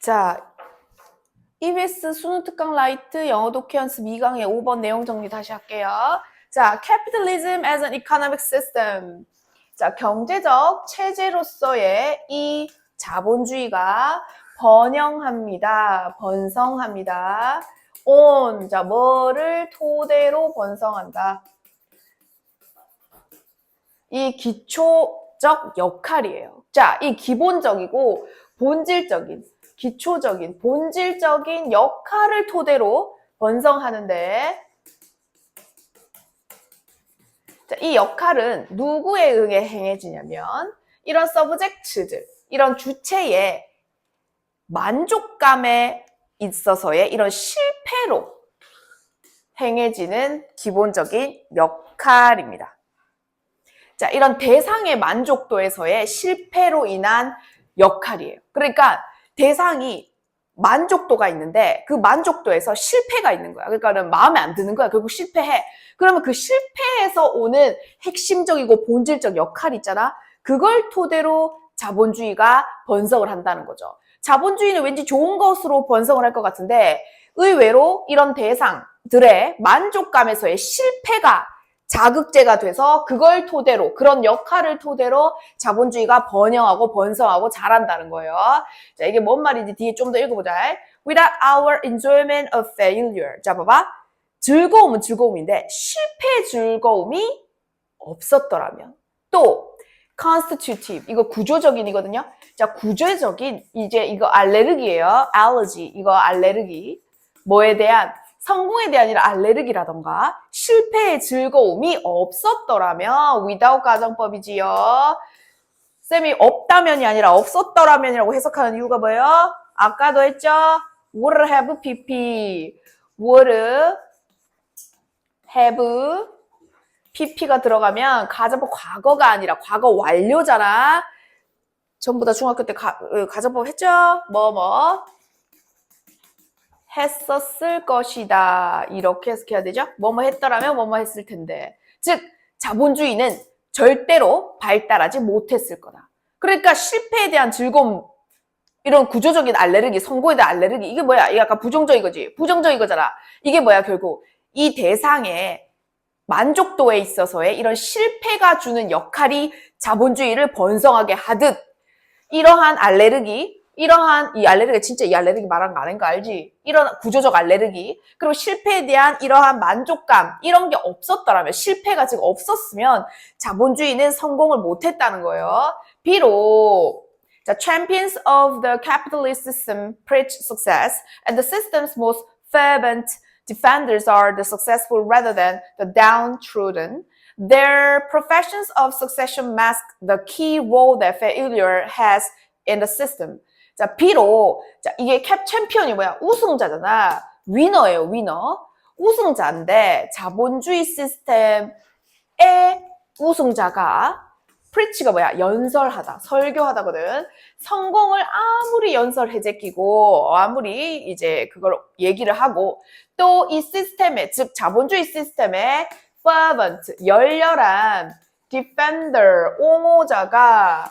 자, EBS 수능 특강 라이트 영어 독해 연습 2강의 5번 내용 정리 다시 할게요. 자, Capitalism as an economic system. 자, 경제적 체제로서의 이 자본주의가 번영합니다. 번성합니다. on, 자, 뭐를 토대로 번성한다. 이 기초적 역할이에요. 자, 이 기본적이고 본질적인, 기초적인, 본질적인 역할을 토대로 번성하는데, 자, 이 역할은 누구에 의해 행해지냐면 이런 서브젝트들, 이런 주체의 만족감에 있어서의 이런 실패로 행해지는 기본적인 역할입니다. 자, 이런 대상의 만족도에서의 실패로 인한 역할이에요. 그러니까 대상이 만족도가 있는데 그 만족도에서 실패가 있는 거야. 그러니까는 마음에 안 드는 거야. 결국 실패해. 그러면 그 실패에서 오는 핵심적이고 본질적 역할 있잖아. 그걸 토대로 자본주의가 번성을 한다는 거죠. 자본주의는 왠지 좋은 것으로 번성을 할 것 같은데 의외로 이런 대상들의 만족감에서의 실패가 자극제가 돼서 그걸 토대로, 그런 역할을 토대로 자본주의가 번영하고 번성하고 자란다는 거예요. 자, 이게 뭔 말인지 뒤에 좀 더 읽어보자. Without our enjoyment of failure. 자, 봐봐. 즐거움은 즐거움인데 실패의 즐거움이 없었더라면. 또 constitutive, 이거 구조적인이거든요. 자, 구조적인, 이제 이거 알레르기예요. allergy, 이거 알레르기. 뭐에 대한? 성공에 대한 이런 알레르기라던가 실패의 즐거움이 없었더라면 without 가정법이지요. 쌤이 없다면이 아니라 없었더라면이라고 해석하는 이유가 뭐예요? 아까도 했죠? would have pp. would have pp가 들어가면 가정법 과거가 아니라 과거 완료잖아. 전부 다 중학교 때 가정법 했죠? 했었을 것이다. 이렇게 해석해야 되죠? 뭐뭐 했더라면 뭐뭐 했을 텐데. 즉, 자본주의는 절대로 발달하지 못했을 거다. 그러니까 실패에 대한 즐거움, 이런 구조적인 알레르기, 성공에 대한 알레르기, 이게 뭐야? 이게 약간 부정적인 거지. 부정적인 거잖아. 이게 뭐야, 결국. 이 대상의 만족도에 있어서의 이런 실패가 주는 역할이 자본주의를 번성하게 하듯, 이러한 알레르기, 이러한 이 알레르기, 진짜 이 알레르기 말하는 거 아닌 거 알지? 이런 구조적 알레르기, 그리고 실패에 대한 이러한 만족감, 이런 게 없었더라면, 실패가 지금 없었으면 자본주의는 성공을 못했다는 거예요. 비록 자, champions of the capitalist system preach success, and the system's most fervent defenders are the successful rather than the downtrodden. Their professions of succession mask the key role that failure has in the system. 자, 비록, 자, 이게 챔피언이 뭐야? 우승자잖아. 위너예요, 위너. 우승자인데, 자본주의 시스템의 우승자가, 프리치가 뭐야? 연설하다, 설교하다거든. 성공을 아무리 연설해 제끼고, 아무리 이제 그걸 얘기를 하고, 또 이 시스템에, 즉, 자본주의 시스템에 fervent, 열렬한 defender, 옹호자가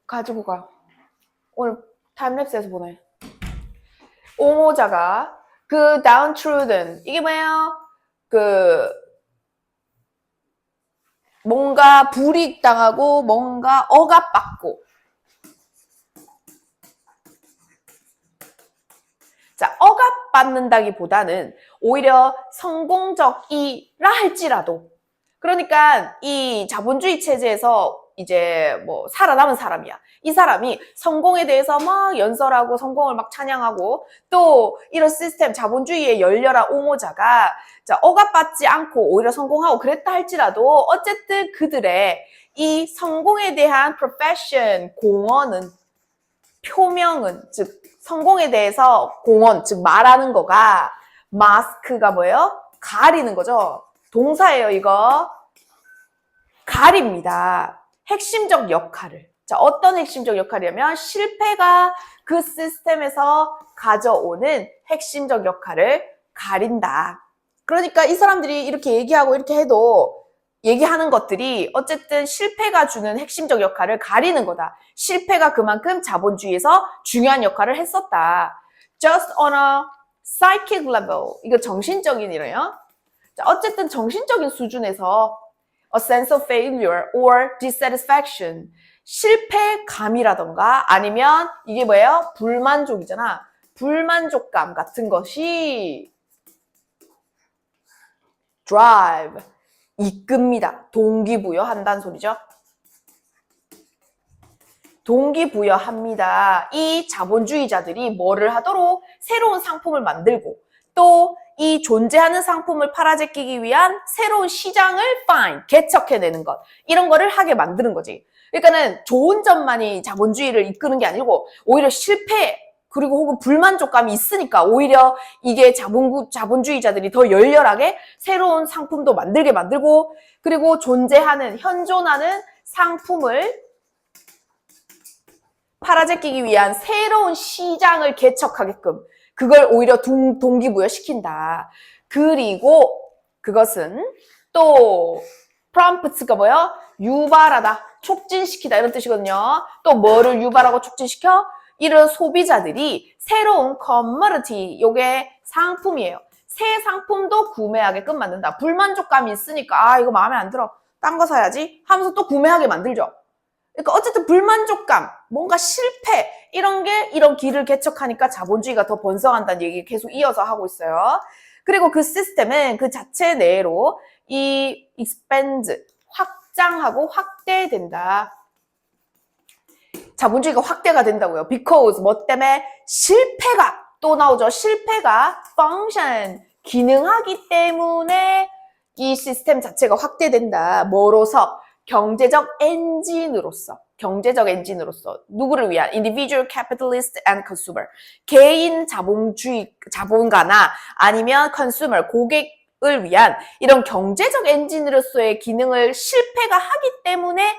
가지고 가. 오늘 타임랩스에서 보내. 옹호자가 그 downtrodden, 이게 뭐예요? 뭔가 불이익당하고 뭔가 억압받고. 자, 억압받는다기보다는 오히려 성공적이라 할지라도, 그러니까 이 자본주의 체제에서 이제 뭐 살아남은 사람이야. 이 사람이 성공에 대해서 막 연설하고 성공을 막 찬양하고 또 이런 시스템, 자본주의의 열렬한 옹호자가 자, 억압받지 않고 오히려 성공하고 그랬다 할지라도 어쨌든 그들의 이 성공에 대한 profession, 공언은, 표명은, 즉 성공에 대해서 공언, 즉 말하는 거가 마스크가 뭐예요? 가리는 거죠. 동사예요, 이거. 가립니다. 핵심적 역할을. 자, 어떤 핵심적 역할이냐면 실패가 그 시스템에서 가져오는 핵심적 역할을 가린다. 그러니까 이 사람들이 이렇게 얘기하고 이렇게 해도 얘기하는 것들이 어쨌든 실패가 주는 핵심적 역할을 가리는 거다. 실패가 그만큼 자본주의에서 중요한 역할을 했었다. Just on a psychic level. 이거 정신적인 이래요. 자, 어쨌든 정신적인 수준에서 a sense of failure or dissatisfaction. 실패감이라던가 아니면 이게 뭐예요? 불만족이잖아. 불만족감 같은 것이 drive. 이끕니다. 동기부여한다는 소리죠. 동기부여합니다. 이 자본주의자들이 뭐를 하도록 새로운 상품을 만들고 또 이 존재하는 상품을 팔아제끼기 위한 새로운 시장을 find, 개척해내는 것. 이런 거를 하게 만드는 거지. 그러니까는 좋은 점만이 자본주의를 이끄는 게 아니고 오히려 실패 그리고 혹은 불만족감이 있으니까 오히려 이게 자본주의자들이 더 열렬하게 새로운 상품도 만들게 만들고 그리고 존재하는, 현존하는 상품을 팔아제끼기 위한 새로운 시장을 개척하게끔 그걸 오히려 동기부여시킨다. 그리고 그것은 또 prompt가 뭐예요? 유발하다, 촉진시키다 이런 뜻이거든요. 또 뭐를 유발하고 촉진시켜? 이런 소비자들이 새로운 commodity, 요게 상품이에요. 새 상품도 구매하게끔 만든다. 불만족감이 있으니까 아 이거 마음에 안 들어. 딴 거 사야지 하면서 또 구매하게 만들죠. 그러니까 어쨌든 불만족감, 뭔가 실패 이런 게 이런 길을 개척하니까 자본주의가 더 번성한다는 얘기 계속 이어서 하고 있어요. 그리고 그 시스템은 그 자체 내로 이 expand, 확장하고 확대된다. 자본주의가 확대가 된다고요. Because 뭐 때문에 실패가 또 나오죠. 실패가 function, 기능하기 때문에 이 시스템 자체가 확대된다. 뭐로서? 경제적 엔진으로서 누구를 위한 individual capitalist and consumer 개인 자본가나 아니면 consumer 고객을 위한 이런 경제적 엔진으로서의 기능을 실패가 하기 때문에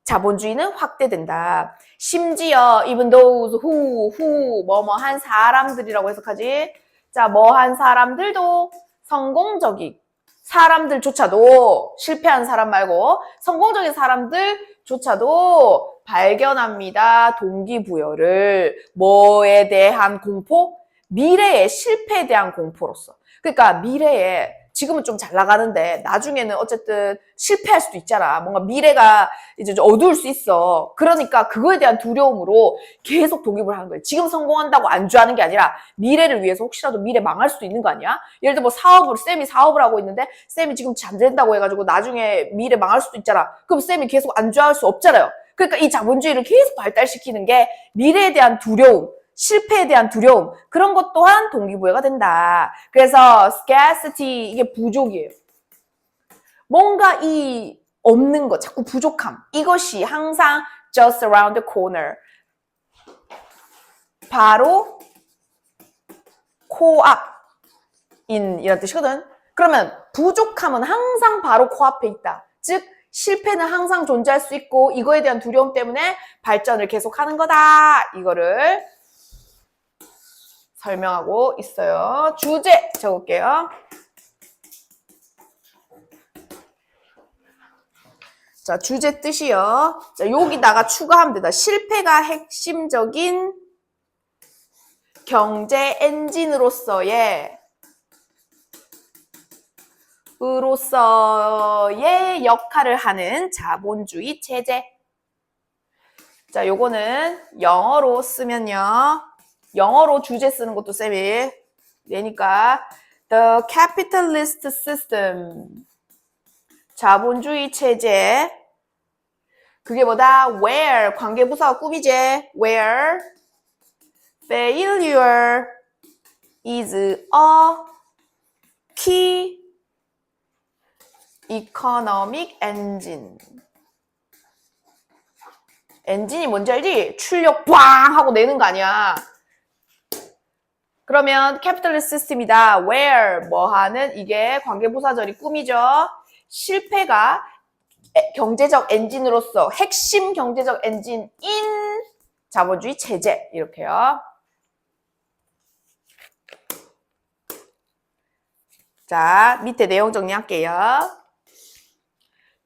자본주의는 확대된다. 심지어 even those who 뭐뭐한 사람들이라고 해석하지. 자, 뭐한 사람들도 성공적인 사람들조차도 실패한 사람 말고 성공적인 사람들조차도 발견합니다. 동기부여를 뭐에 대한 공포? 미래의 실패에 대한 공포로서. 그러니까 미래에 지금은 좀 잘 나가는데 나중에는 어쨌든 실패할 수도 있잖아. 뭔가 미래가 이제 좀 어두울 수 있어. 그러니까 그거에 대한 두려움으로 계속 독입을 하는 거예요. 지금 성공한다고 안주하는 게 아니라 미래를 위해서 혹시라도 미래 망할 수도 있는 거 아니야? 예를 들어 뭐 쌤이 사업을 하고 있는데 쌤이 지금 잘 된다고 해가지고 나중에 미래 망할 수도 있잖아. 그럼 쌤이 계속 안주할 수 없잖아요. 그러니까 이 자본주의를 계속 발달시키는 게 미래에 대한 두려움, 실패에 대한 두려움 그런 것 또한 동기부여가 된다. 그래서 scarcity 이게 부족이에요. 뭔가 이 없는 것, 자꾸 부족함 이것이 항상 just around the corner 바로 코앞인 이런 뜻이거든. 그러면 부족함은 항상 바로 코앞에 있다. 즉 실패는 항상 존재할 수 있고 이거에 대한 두려움 때문에 발전을 계속하는 거다. 이거를 설명하고 있어요. 주제 적을게요. 자, 주제 뜻이요. 자, 여기다가 추가하면 된다. 실패가 핵심적인 경제 엔진으로서의 역할을 하는 자본주의 체제. 자, 요거는 영어로 쓰면요. 영어로 주제 쓰는 것도 쌤이 내니까 The capitalist system 자본주의 체제 그게 뭐다? Where 관계부사가 꾸미지 Where failure is a key economic engine 엔진이 뭔지 알지? 출력 꽝 하고 내는 거 아니야. 그러면 capitalist system이다. Where 뭐 하는 이게 관계부사절이 꾸미죠. 실패가 경제적 엔진으로서 핵심 경제적 엔진인 자본주의 체제 이렇게요. 자, 밑에 내용 정리할게요.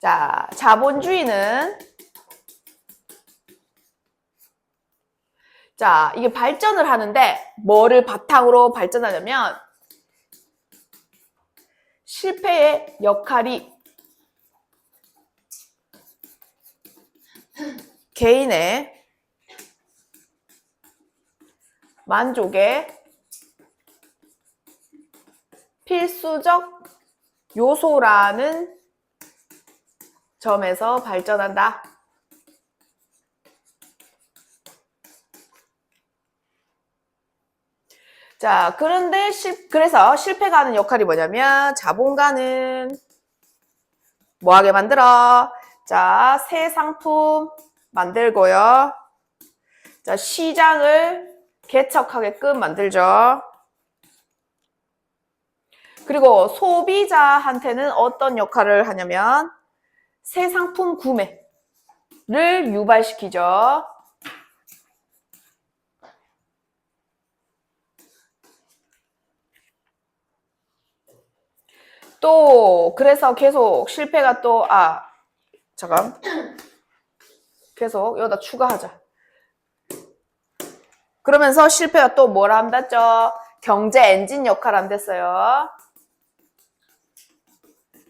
자, 자본주의는 자, 이게 발전을 하는데 뭐를 바탕으로 발전하냐면 실패의 역할이 개인의 만족의 필수적 요소라는 점에서 발전한다. 자, 그런데 그래서 실패가 하는 역할이 뭐냐면 자본가는 뭐하게 만들어? 자, 새 상품 만들고요. 자, 시장을 개척하게끔 만들죠. 그리고 소비자한테는 어떤 역할을 하냐면 새 상품 구매를 유발시키죠. 또 그래서 계속 실패가 또 잠깐 계속 여기다 추가하자. 그러면서 실패가 또 뭘 한다죠? 경제 엔진 역할 안 됐어요.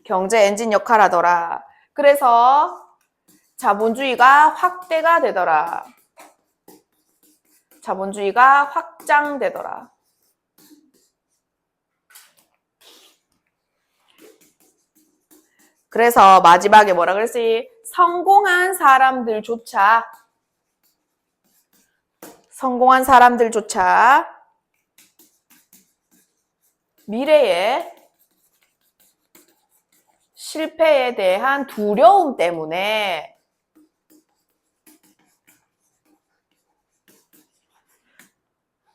경제 엔진 역할 하더라. 그래서 자본주의가 확대가 되더라. 자본주의가 확장되더라. 그래서 마지막에 뭐라 그랬지? 성공한 사람들조차 미래의 실패에 대한 두려움 때문에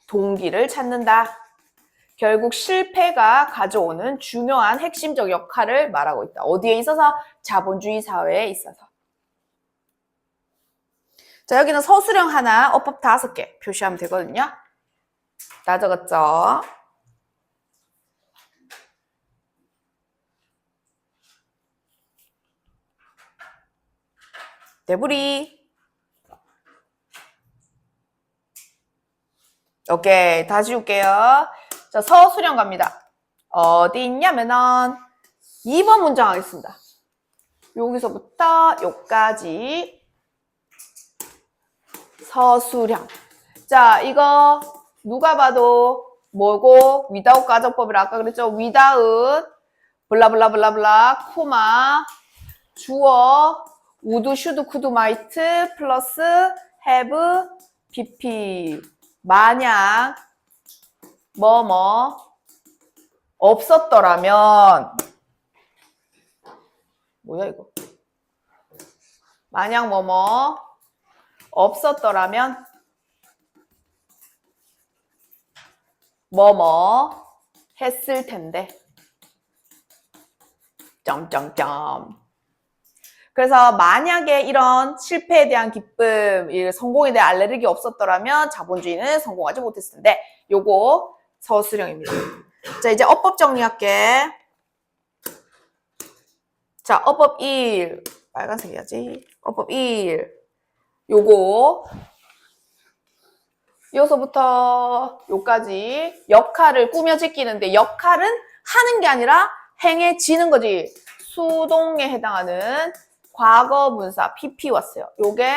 동기를 찾는다. 결국 실패가 가져오는 중요한 핵심적 역할을 말하고 있다. 어디에 있어서? 자본주의 사회에 있어서. 자, 여기는 서술형 하나, 어법 5개 표시하면 되거든요. 다 적었죠? 대부리. 오케이, 다 지울게요. 자, 서술형 갑니다. 어디 있냐면은 2번 문장 하겠습니다. 여기서부터 여기까지 서술형. 자, 이거 누가 봐도 뭐고 without 가정법이라 아까 그랬죠? without 블라블라블라블라 코마 주어 would, should, could, might 플러스 have, pp 만약 뭐뭐 없었더라면 뭐야 이거 만약 뭐뭐 없었더라면 뭐뭐 했을 텐데 점점점. 그래서 만약에 이런 실패에 대한 기쁨, 성공에 대한 알레르기 없었더라면 자본주의는 성공하지 못했을 텐데 요거 서술형입니다. 자, 이제 어법 정리할게. 자, 어법 1 빨간색이야지. 어법 1 요거 여기서부터 요까지 역할을 꾸며짓기는데 역할은 하는 게 아니라 행해지는 거지. 수동에 해당하는 과거 분사 PP 왔어요. 요게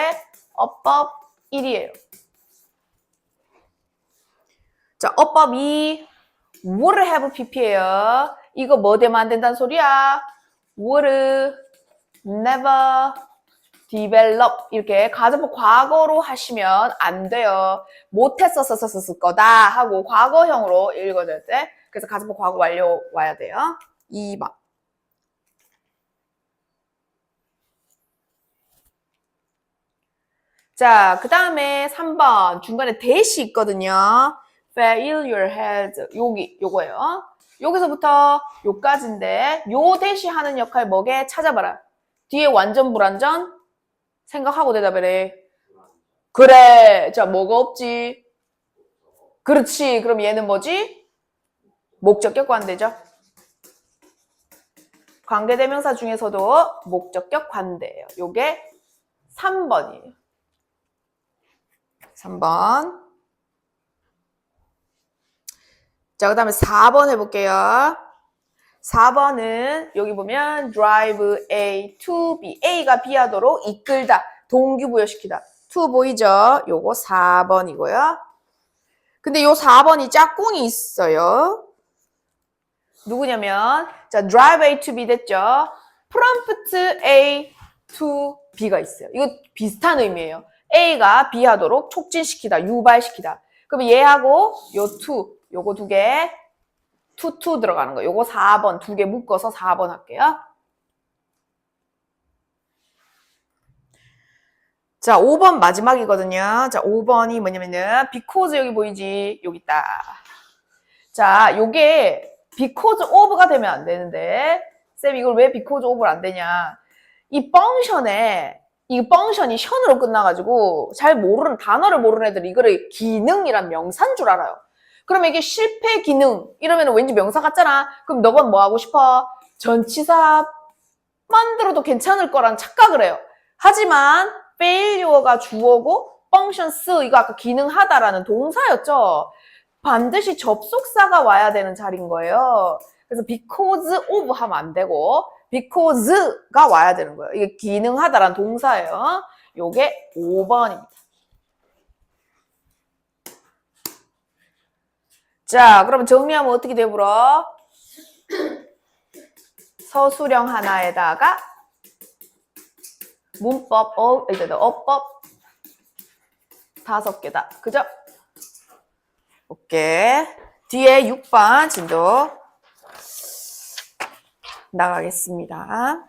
어법 1이에요. 자, 어법 2 would have PP예요. 이거 뭐 되면 안 된다는 소리야? would never develop 이렇게 가정법 과거로 하시면 안 돼요. 못했었을 거다 하고 과거형으로 읽어줘야 돼. 그래서 가정법 과거 완료 와야 돼요. 2번. 자, 그 다음에 3번 중간에 대시 있거든요. failure has 요거예요. 여기서부터 요까지인데 요 대시 하는 역할 뭐게? 찾아봐라. 뒤에 완전 불완전 생각하고 대답해래. 그래. 자, 뭐가 없지? 그렇지. 그럼 얘는 뭐지? 목적격 관대죠. 관계대명사 중에서도 목적격 관대예요. 요게 3번이에요. 3번. 자, 그 다음에 4번 해볼게요. 4번은 여기 보면 drive A to B. A가 B 하도록 이끌다, 동기부여시키다. to 보이죠? 요거 4번이고요. 근데 요 4번이 짝꿍이 있어요. 누구냐면, 자, drive A to B 됐죠? prompt A to B가 있어요. 이거 비슷한 의미예요. A가 B 하도록 촉진시키다, 유발시키다. 그럼 얘하고 요 to, 요거 두 개, to 들어가는 거. 요거 4번, 두 개 묶어서 4번 할게요. 자, 5번 마지막이거든요. 자, 5번이 뭐냐면은, because 여기 보이지? 여기 있다. 자, 요게 because of가 되면 안 되는데, 쌤 이걸 왜 because of를 안 되냐? 이 펑션이 션으로 끝나가지고 잘 모르는, 단어를 모르는 애들이 이거를 기능이란 명사인 줄 알아요. 그러면 이게 실패 기능 이러면 왠지 명사 같잖아. 그럼 너건 뭐 하고 싶어? 전치사 만들어도 괜찮을 거란 착각을 해요. 하지만 failure가 주어고 functions 이거 아까 기능하다라는 동사였죠. 반드시 접속사가 와야 되는 자리인 거예요. 그래서 because of 하면 안 되고 because가 와야 되는 거예요. 이게 기능하다라는 동사예요. 요게 5번입니다. 자, 그러면 정리하면 어떻게 되불어? 서술형 하나에다가 문법, 어법 5개다. 그죠? 오케이. 뒤에 6번 진도 나가겠습니다.